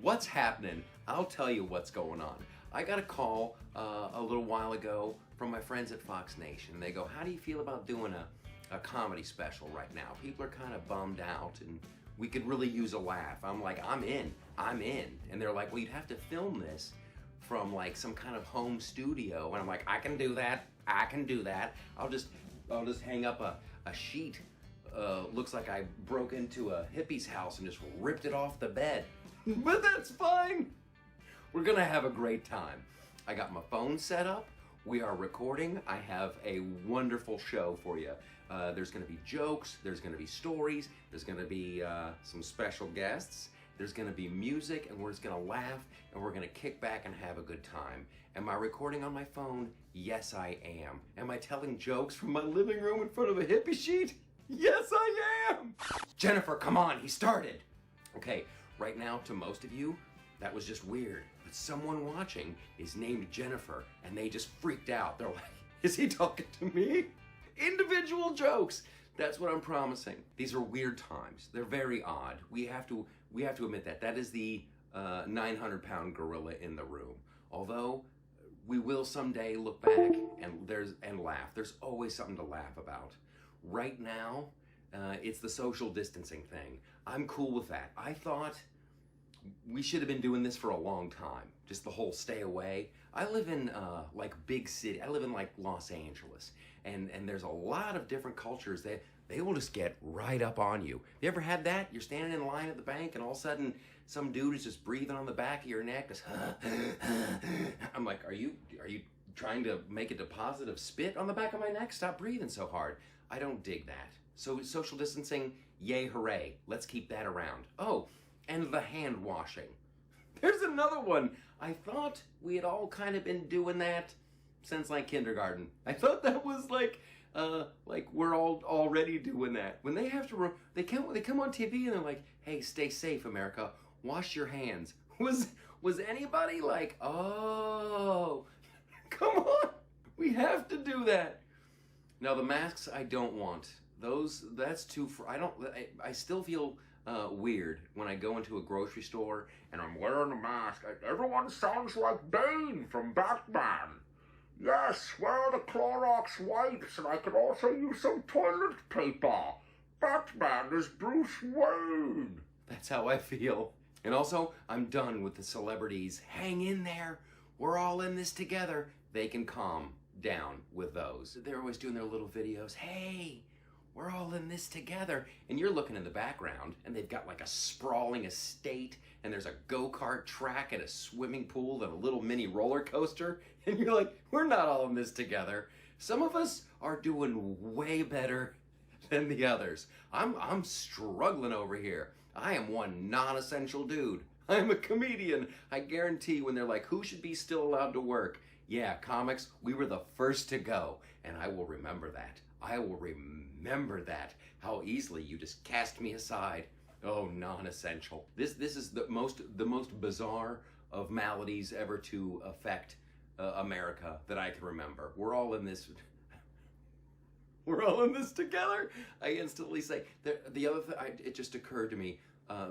What's happening? I'll tell you what's going on. I got a call a little while ago from my friends at Fox Nation. They go, how do you feel about doing a comedy special right now? People are kind of bummed out and we could really use a laugh. I'm like, I'm in. And they're like, well, you'd have to film this from like some kind of home studio. And I'm like, I can do that. I'll just hang up a sheet. Looks like I broke into a hippie's house and just ripped it off the bed. But that's fine. We're gonna have a great time. I got my phone set up. We are recording. I have a wonderful show for you. There's gonna be jokes, there's gonna be stories, there's gonna be some special guests, there's gonna be music, and we're just gonna laugh, and we're gonna kick back and have a good time. Am I recording on my phone? Yes, I am. Am I telling jokes from my living room in front of a hippie sheet? Yes, I am! Jennifer, come on, he started. Okay, right now, to most of you, that was just weird. But someone watching is named Jennifer, and they just freaked out. They're like, is he talking to me? Individual jokes. That's what I'm promising. These are weird times. They're very odd. We have to admit that. That is the 900-pound gorilla in the room. Although we will someday look back and laugh. There's always something to laugh about. Right now, it's the social distancing thing. I'm cool with that. I thought we should have been doing this for a long time. Just the whole stay away. I live in like big city. I live in like Los Angeles. And there's a lot of different cultures that they will just get right up on you. You ever had that? You're standing in line at the bank and all of a sudden some dude is just breathing on the back of your neck. Just, I'm like, are you trying to make a deposit of spit on the back of my neck? Stop breathing so hard. I don't dig that. So social distancing, yay, hooray. Let's keep that around. Oh, and the hand washing. There's another one. I thought we had all kind of been doing that since like kindergarten. I thought that was like we're all already doing that. When they have to, they come on TV and they're like, hey, stay safe, America. Wash your hands. Was anybody like, oh, come on, we have to do that. Now the masks I don't want. That's too, I still feel weird when I go into a grocery store and I'm wearing a mask. Everyone sounds like Bane from Batman. Yes, where are the Clorox wipes? And I could also use some toilet paper. Batman is Bruce Wayne. That's how I feel. And also, I'm done with the celebrities. Hang in there. We're all in this together. They can calm down with those. They're always doing their little videos. Hey, we're all in this together. And you're looking in the background and they've got like a sprawling estate and there's a go-kart track and a swimming pool and a little mini roller coaster. And you're like, we're not all in this together. Some of us are doing way better than the others. I'm struggling over here. I am one non-essential dude. I'm a comedian. I guarantee when they're like, who should be still allowed to work? Yeah, comics, we were the first to go. And I will remember that. I will remember that. How easily you just cast me aside. Oh, non-essential. This is the most bizarre of maladies ever to affect America that I can remember. We're all in this. We're all in this together. I instantly say the other thing. It just occurred to me.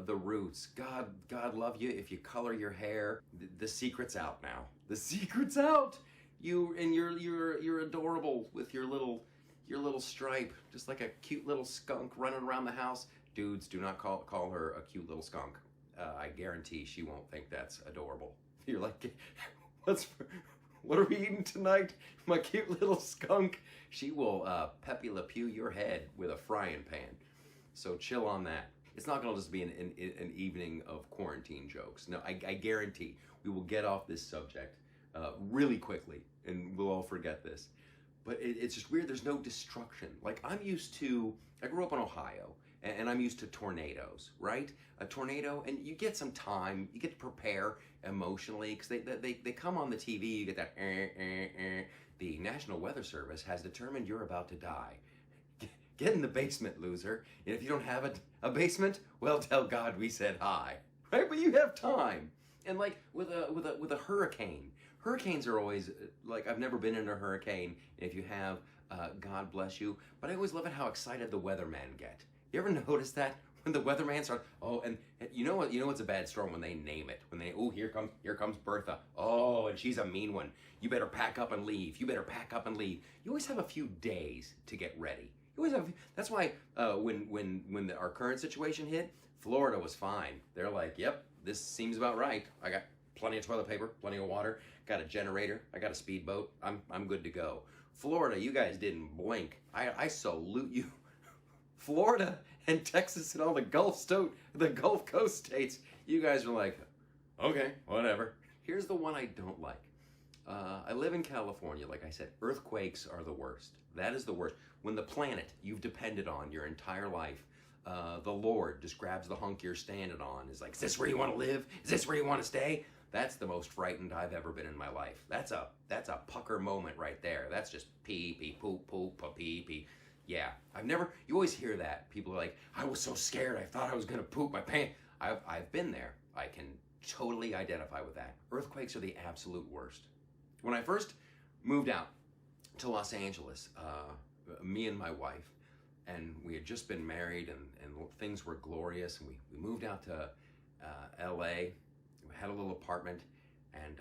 The roots. God love you if you color your hair. The secret's out now. The secret's out. You're adorable with your little stripe, just like a cute little skunk running around the house. Dudes, do not call her a cute little skunk. I guarantee she won't think that's adorable. You're like, what are we eating tonight? My cute little skunk. She will Pepe Le Pew your head with a frying pan. So chill on that. It's not going to just be an evening of quarantine jokes. No, I guarantee we will get off this subject really quickly and we'll all forget this. But it's just weird. There's no destruction. Like I grew up in Ohio and I'm used to tornadoes, right? A tornado, and you get some time, you get to prepare emotionally because they come on the TV, you get that The National Weather Service has determined you're about to die. Get in the basement, loser. And if you don't have a basement, well, tell God we said hi, right? But you have time. And like with a hurricane, hurricanes are always like, I've never been in a hurricane. And if you have, God bless you. But I always love it how excited the weathermen get. You ever notice that When the weatherman starts, oh, and you know what? You know what's a bad storm when they name it. When they, oh, here comes Bertha. Oh, and she's a mean one. You better pack up and leave. You better pack up and leave. You always have a few days to get ready. You always have. That's why when our current situation hit, Florida was fine. They're like, yep, this seems about right. I got plenty of toilet paper, plenty of water, got a generator, I got a speedboat. I'm good to go. Florida, you guys didn't blink. I salute you. Florida and Texas and all the Gulf Coast states, you guys are like, okay, whatever. Here's the one I don't like. I live in California, like I said, earthquakes are the worst. That is the worst. When the planet you've depended on your entire life, the Lord just grabs the hunk you're standing on, is like, is this where you want to live? Is this where you want to stay? That's the most frightened I've ever been in my life. That's a pucker moment right there. That's just pee, pee, poop, poop, pee, pee. Yeah, you always hear that. People are like, I was so scared, I thought I was gonna poop my pants. I've been there. I can totally identify with that. Earthquakes are the absolute worst. When I first moved out to Los Angeles, me and my wife, and we had just been married and things were glorious, and we moved out to LA, we had a little apartment, and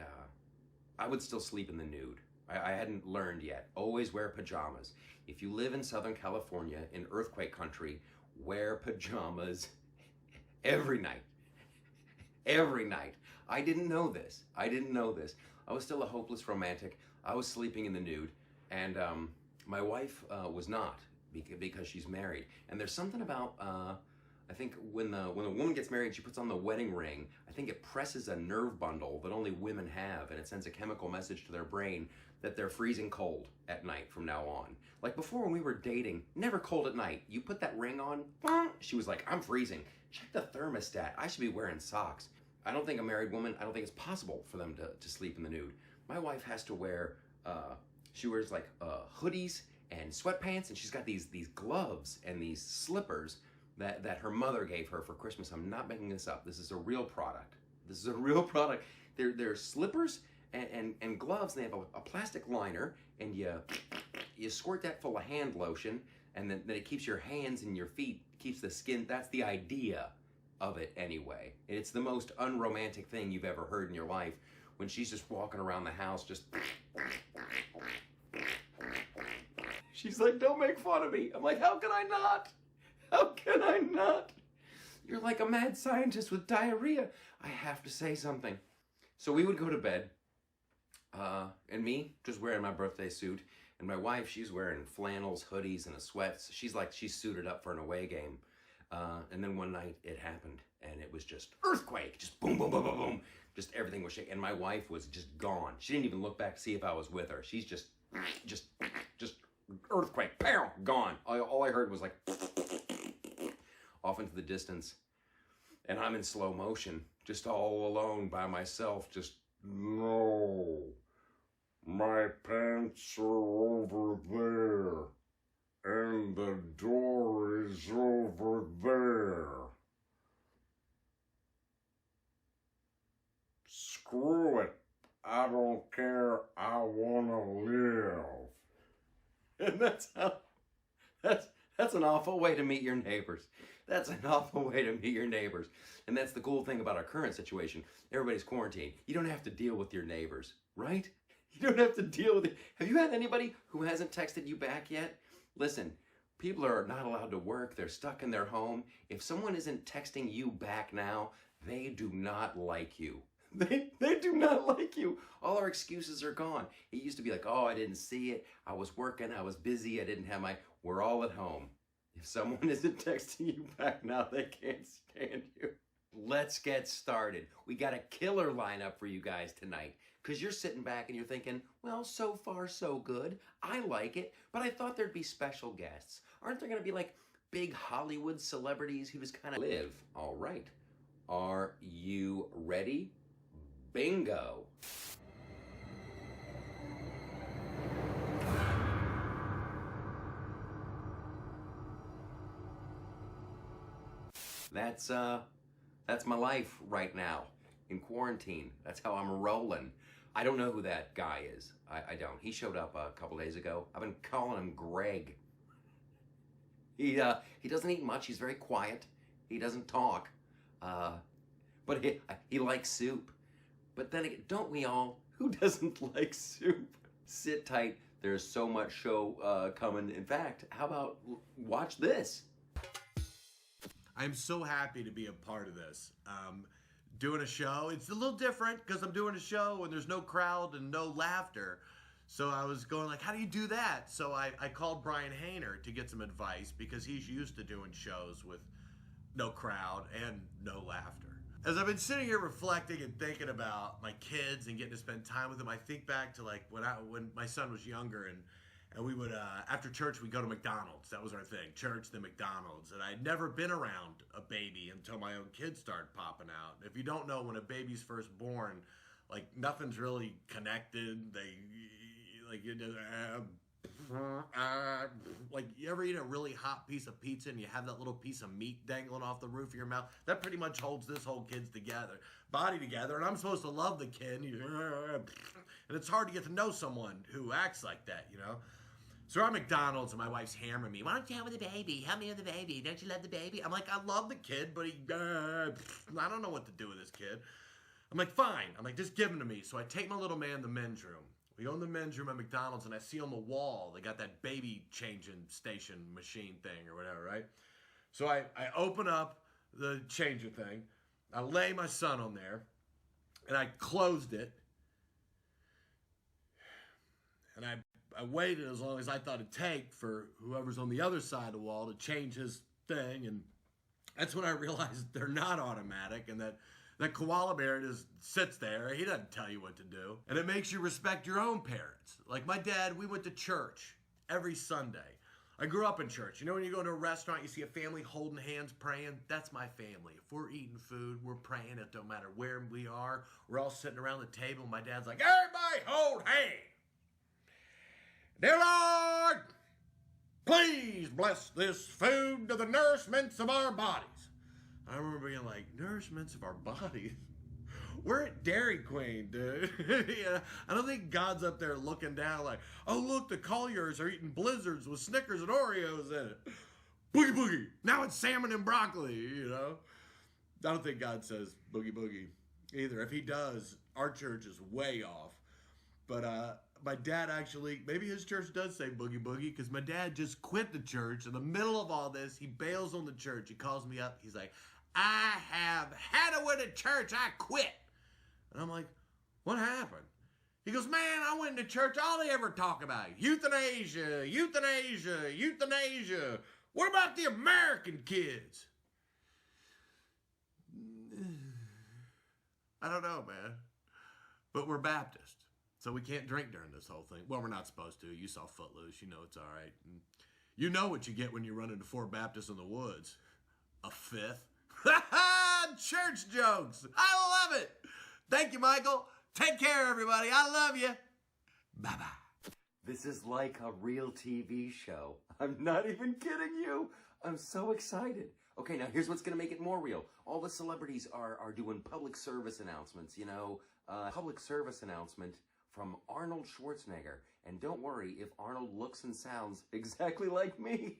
I would still sleep in the nude. I hadn't learned yet. Always wear pajamas. If you live in Southern California, in earthquake country, wear pajamas every night. Every night. I didn't know this. I was still a hopeless romantic. I was sleeping in the nude, and my wife was not, because she's married. And there's something about, I think when a woman gets married, she puts on the wedding ring. I think it presses a nerve bundle that only women have, and it sends a chemical message to their brain that they're freezing cold at night from now on. Like before, when we were dating, never cold at night. You put that ring on, she was like, I'm freezing. Check the thermostat. I should be wearing socks. I don't think a married woman, I don't think it's possible for them to sleep in the nude. My wife has to wear, she wears like hoodies and sweatpants, and she's got these gloves and these slippers that her mother gave her for Christmas. I'm not making this up. This is a real product. They're slippers and gloves, and they have a plastic liner, and you squirt that full of hand lotion, and then it keeps your hands and your feet, keeps the skin. That's the idea of it anyway. It's the most unromantic thing you've ever heard in your life, when she's just walking around the house just she's like, don't make fun of me. I'm like, how can I not? How can I not? You're like a mad scientist with diarrhea. I have to say something. So we would go to bed, and me just wearing my birthday suit, and my wife, she's wearing flannels, hoodies, and a sweat. She's suited up for an away game. And then one night it happened, and it was just earthquake, just boom, boom, boom, boom, boom. Just everything was shaking, and my wife was just gone. She didn't even look back to see if I was with her. She's just earthquake, pow, gone. All I heard was like off into the distance, and I'm in slow motion, just all alone by myself, just, no, my pants are over there, and the door is over there. Screw it. I don't care. I want to live. And that's an awful way to meet your neighbors. That's an awful way to meet your neighbors. And that's the cool thing about our current situation. Everybody's quarantined. You don't have to deal with your neighbors, right? You don't have to deal with it. Have you had anybody who hasn't texted you back yet? Listen, people are not allowed to work. They're stuck in their home. If someone isn't texting you back now, they do not like you. They do not like you. All our excuses are gone. It used to be like, oh, I didn't see it. I was working. I was busy. I didn't have we're all at home. If someone isn't texting you back now, they can't stand you. Let's get started. We got a killer lineup for you guys tonight, because you're sitting back and you're thinking, well, so far so good. I like it, but I thought there'd be special guests. Aren't there going to be like big Hollywood celebrities who just kind of live? All right. Are you ready? Bingo. That's my life right now in quarantine. That's how I'm rolling. I don't know who that guy is. I don't. He showed up a couple days ago. I've been calling him Greg. He doesn't eat much. He's very quiet. He doesn't talk. But he likes soup. But then again, don't we all? Who doesn't like soup? Sit tight. There's so much show coming. In fact, how about watch this? I'm so happy to be a part of this. Doing a show, it's a little different because I'm doing a show and there's no crowd and no laughter. So I was going like, how do you do that? So I called Brian Hayner to get some advice because he's used to doing shows with no crowd and no laughter. As I've been sitting here reflecting and thinking about my kids and getting to spend time with them, I think back to like when my son was younger and we would, after church, we'd go to McDonald's. That was our thing, church, then McDonald's. And I'd never been around a baby until my own kids started popping out. If you don't know, when a baby's first born, like nothing's really connected. They, like, you just, like you ever eat a really hot piece of pizza and you have that little piece of meat dangling off the roof of your mouth? That pretty much holds this whole kid's body together, and I'm supposed to love the kid, and it's hard to get to know someone who acts like that, you know? So we're at McDonald's and my wife's hammering me. Why don't you have with the baby? Help me with the baby. Don't you love the baby? I'm like, I love the kid, but I don't know what to do with this kid. I'm like, fine. I'm like, just give him to me. So I take my little man in the men's room. We go in the men's room at McDonald's and I see on the wall, they got that baby changing station machine thing or whatever, right? So I open up the changer thing. I lay my son on there and I closed it. And I waited as long as I thought it'd take for whoever's on the other side of the wall to change his thing. And that's when I realized they're not automatic and that koala bear just sits there. He doesn't tell you what to do. And it makes you respect your own parents. Like my dad, we went to church every Sunday. I grew up in church. You know when you go to a restaurant, you see a family holding hands praying? That's my family. If we're eating food, we're praying. It don't matter where we are. We're all sitting around the table. My dad's like, everybody hold hands. Dear Lord, please bless this food to the nourishments of our bodies. I remember being like, nourishments of our bodies? We're at Dairy Queen, dude. Yeah, I don't think God's up there looking down like, oh, look, the Colliers are eating Blizzards with Snickers and Oreos in it. Boogie boogie. Now it's salmon and broccoli, you know? I don't think God says boogie boogie either. If he does, our church is way off. But my dad actually, maybe his church does say boogie boogie because my dad just quit the church. In the middle of all this, he bails on the church. He calls me up. He's like, I have had it with the church. I quit. And I'm like, what happened? He goes, man, I went to church. All they ever talk about, euthanasia, euthanasia, euthanasia. What about the American kids? I don't know, man. But we're Baptist. So we can't drink during this whole thing. Well, we're not supposed to. You saw Footloose. You know it's all right. And you know what you get when you run into four Baptists in the woods. A fifth. Church jokes. I love it. Thank you, Michael. Take care, everybody. I love you. Bye-bye. This is like a real TV show. I'm not even kidding you. I'm so excited. Okay, now here's what's going to make it more real. All the celebrities are doing public service announcements, you know. Public service announcement from Arnold Schwarzenegger. And don't worry if Arnold looks and sounds exactly like me.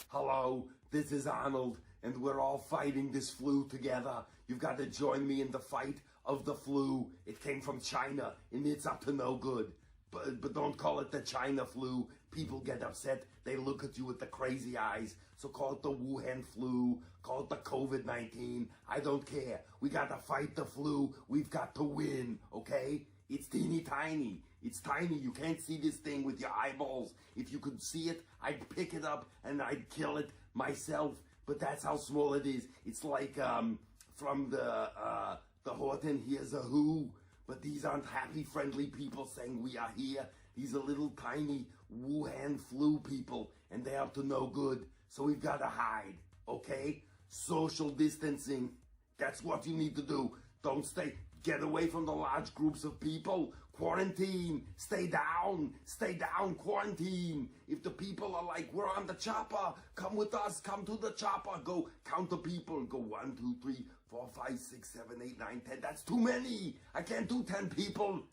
Hello, this is Arnold, and we're all fighting this flu together. You've got to join me in the fight of the flu. It came from China, and it's up to no good. But don't call it the China flu. People get upset. They look at you with the crazy eyes. So call it the Wuhan flu. Call it the COVID-19. I don't care. We got to fight the flu. We've got to win, okay? It's teeny tiny. It's tiny. You can't see this thing with your eyeballs. If you could see it, I'd pick it up and I'd kill it myself. But that's how small it is. It's like from the Horton Hears a Who. But these aren't happy, friendly people saying we are here. These are little tiny Wuhan flu people, and they're up to no good. So we've got to hide, okay? Social distancing. That's what you need to do. Don't stay. Get away from the large groups of people. Quarantine. Stay down. Stay down. Quarantine. If the people are like, we're on the chopper, come with us. Come to the chopper. Go count the people. Go 1, 2, 3, 4, 5, 6, 7, 8, 9, 10. That's too many. I can't do 10 people.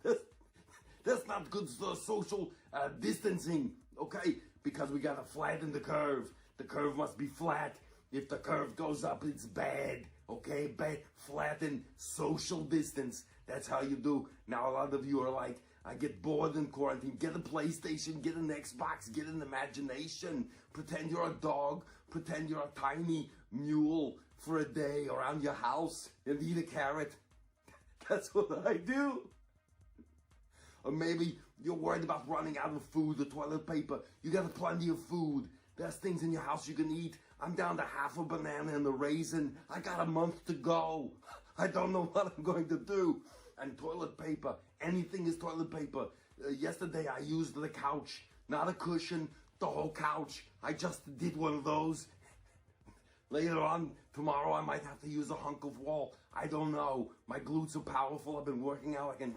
That's not good social distancing. Okay? Because we got to flatten the curve. The curve must be flat. If the curve goes up, it's bad. Okay, bad. Flatten, social distance. That's how you do. Now a lot of you are like, I get bored in quarantine. Get a PlayStation, get an Xbox, get an imagination. Pretend you're a dog. Pretend you're a tiny mule for a day around your house and eat a carrot. That's what I do. Or maybe you're worried about running out of food or toilet paper. You got plenty of food. There's things in your house you can eat. I'm down to half a banana and a raisin. I got a month to go. I don't know what I'm going to do. And toilet paper. Anything is toilet paper. Yesterday I used the couch. Not a cushion, the whole couch. I just did one of those. Later on, tomorrow I might have to use a hunk of wall. I don't know. My glutes are powerful. I've been working out. I can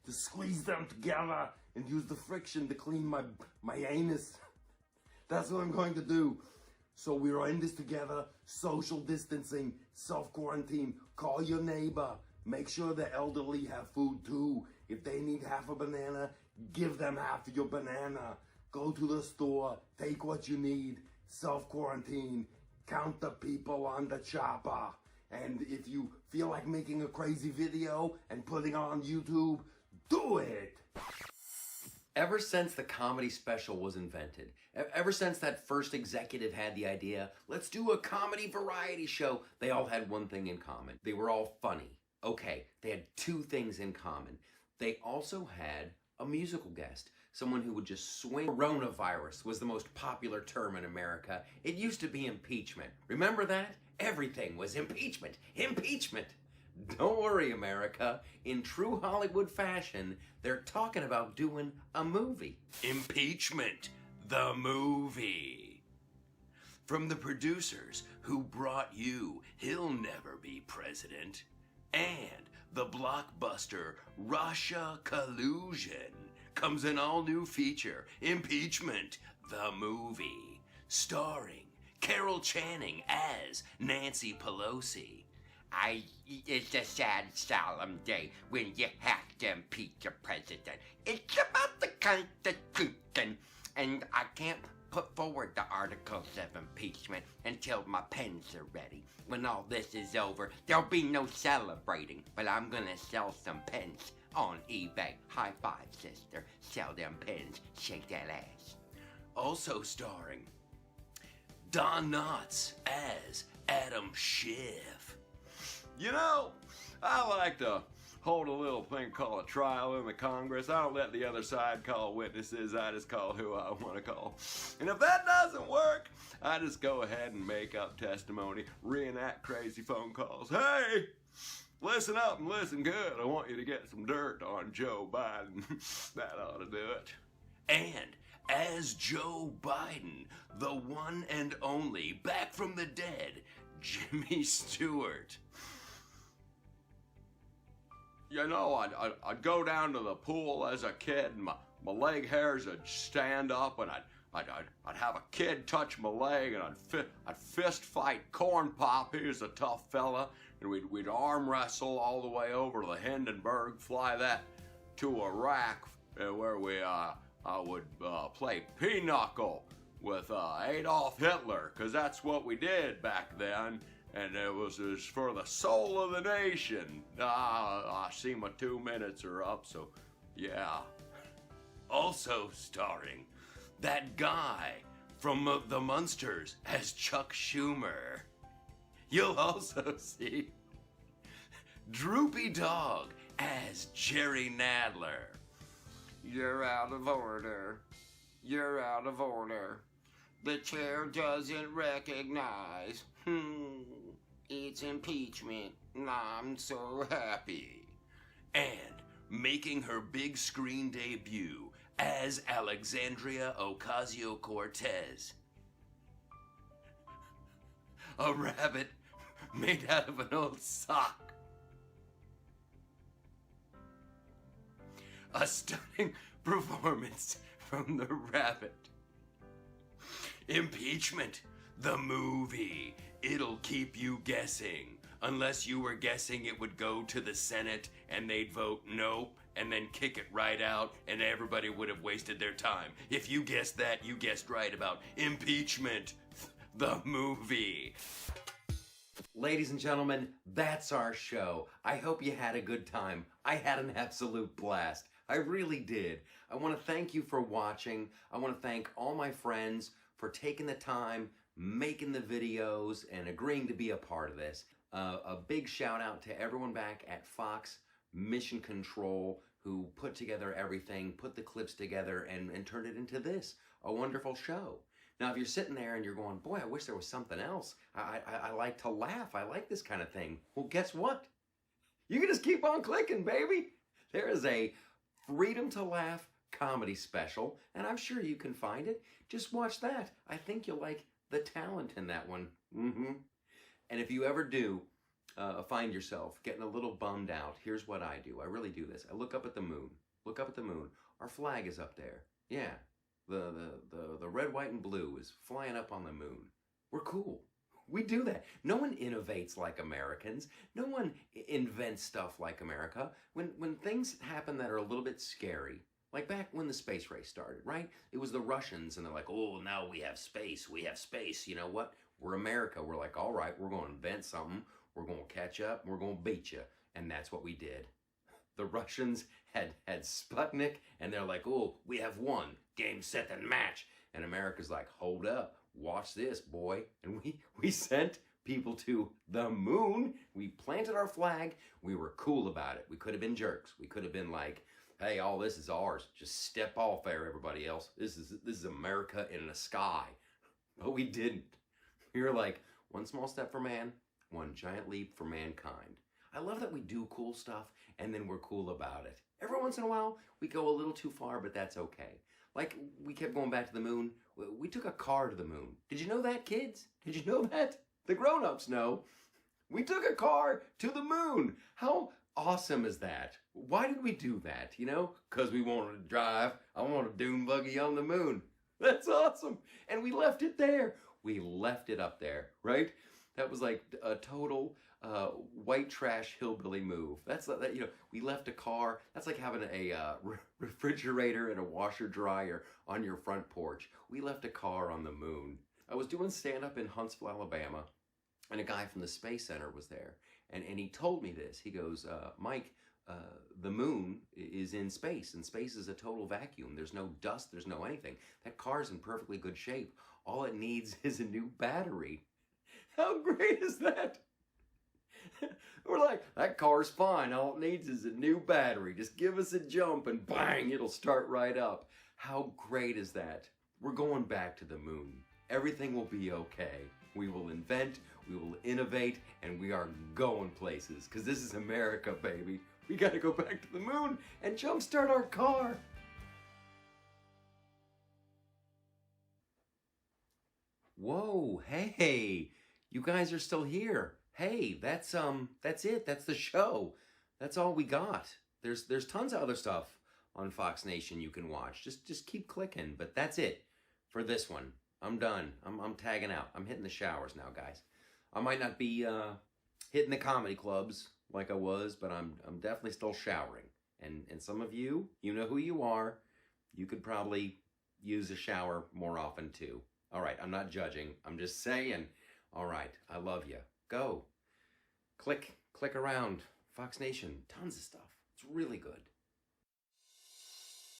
to squeeze them together and use the friction to clean my anus. That's what I'm going to do. So we're in this together. Social distancing, self-quarantine. Call your neighbor. Make sure the elderly have food too. If they need half a banana, give them half of your banana. Go to the store. Take what you need. Self-quarantine. Count the people on the chopper. And if you feel like making a crazy video and putting it on YouTube, do it! Ever since the comedy special was invented, ever since that first executive had the idea, let's do a comedy variety show, they all had one thing in common. They were all funny. Okay, they had two things in common. They also had a musical guest. Someone who would just swing. Coronavirus was the most popular term in America. It used to be impeachment. Remember that? Everything was impeachment. Impeachment. Don't worry, America. In true Hollywood fashion, they're talking about doing a movie. Impeachment, the movie. From the producers who brought you He'll Never Be President and the blockbuster Russia Collusion comes an all-new feature, Impeachment, the movie, starring Carol Channing as Nancy Pelosi. It's a sad, solemn day when you have to impeach a president. It's about the Constitution, and I can't put forward the articles of impeachment until my pens are ready. When all this is over, there'll be no celebrating, but I'm gonna sell some pens on eBay. High five, sister. Sell them pens. Shake that ass. Also starring Don Knotts as Adam Schiff. You know, I like to hold a little thing called a trial in the Congress. I don't let the other side call witnesses. I just call who I want to call. And if that doesn't work, I just go ahead and make up testimony, reenact crazy phone calls. Hey, listen up and listen good. I want you to get some dirt on Joe Biden. That ought to do it. And as Joe Biden, the one and only, back from the dead, Jimmy Stewart. You know, I'd go down to the pool as a kid, and my leg hairs would stand up, and I'd have a kid touch my leg, and I'd fist fight Corn Pop. He was a tough fella, and we'd arm wrestle all the way over to the Hindenburg, fly that to Iraq, where we would play pinochle with Adolf Hitler, because that's what we did back then. And it was for the soul of the nation. I see my 2 minutes are up, so yeah. Also starring that guy from the Munsters as Chuck Schumer. You'll also see Droopy Dog as Jerry Nadler. You're out of order. You're out of order. The chair doesn't recognize. It's impeachment. I'm so happy. And making her big screen debut as Alexandria Ocasio-Cortez. A rabbit made out of an old sock. A stunning performance from the rabbit. Impeachment, the movie. It'll keep you guessing. Unless you were guessing it would go to the Senate and they'd vote nope and then kick it right out and everybody would have wasted their time. If you guessed that, you guessed right about impeachment, the movie. Ladies and gentlemen, that's our show. I hope you had a good time. I had an absolute blast. I really did. I want to thank you for watching. I want to thank all my friends for taking the time, making the videos, and agreeing to be a part of this. A big shout out to everyone back at Fox Mission Control who put together everything, put the clips together, and turned it into this, a wonderful show. Now, if you're sitting there and you're going, boy, I wish there was something else. I like to laugh. I like this kind of thing. Well, guess what? You can just keep on clicking, baby. There is a Freedom to Laugh comedy special, and I'm sure you can find it. Just watch that. I think you'll like the talent in that one. And if you ever do find yourself getting a little bummed out, here's what I do. I really do this. I look up at the moon. Look up at the moon. Our flag is up there. Yeah. The red, white, and blue is flying up on the moon. We're cool. We do that. No one innovates like Americans. No one invents stuff like America. When things happen that are a little bit scary, like back when the space race started, right? It was the Russians, and they're like, oh, now we have space. We have space. You know what? We're America. We're like, all right, we're going to invent something. We're going to catch up. We're going to beat you. And that's what we did. The Russians had Sputnik, and they're like, oh, we have won. Game, set, and match. And America's like, hold up, watch this, boy. And we sent people to the moon. We planted our flag. We were cool about it. We could have been jerks. We could have been like, hey, all this is ours. Just step off there, everybody else. This is America in the sky. But we didn't. We were like, one small step for man, one giant leap for mankind. I love that we do cool stuff and then we're cool about it. Every once in a while, we go a little too far, but that's okay. Like, we kept going back to the moon. We took a car to the moon. Did you know that, kids? Did you know that? The grown-ups know. We took a car to the moon. How awesome is that? Why did we do that? You know, because we wanted to drive. I want a dune buggy on the moon. That's awesome. And we left it there. We left it up there, right? That was like a total white trash hillbilly move. That's that. You know, we left a car. That's like having a refrigerator and a washer dryer on your front porch. We left a car on the moon. I was doing stand-up in Huntsville, Alabama, and a guy from the Space Center was there, and he told me this. He goes, Mike, the moon is in space, and space is a total vacuum. There's no dust. There's no anything. That car's in perfectly good shape. All it needs is a new battery. How great is that? We're like, that car's fine. All it needs is a new battery. Just give us a jump and bang, it'll start right up. How great is that? We're going back to the moon. Everything will be okay. We will invent, we will innovate, and we are going places. Because this is America, baby. We got to go back to the moon and jumpstart our car. Whoa, hey, you guys are still here. Hey, that's it. That's the show. That's all we got. There's tons of other stuff on Fox Nation you can watch. Just keep clicking, but that's it for this one. I'm done. I'm tagging out. I'm hitting the showers now, guys. I might not be hitting the comedy clubs like I was, but I'm definitely still showering. And some of you know who you are. You could probably use a shower more often too. All right, I'm not judging. I'm just saying. All right, I love you. Go. Click around. Fox Nation, tons of stuff. It's really good.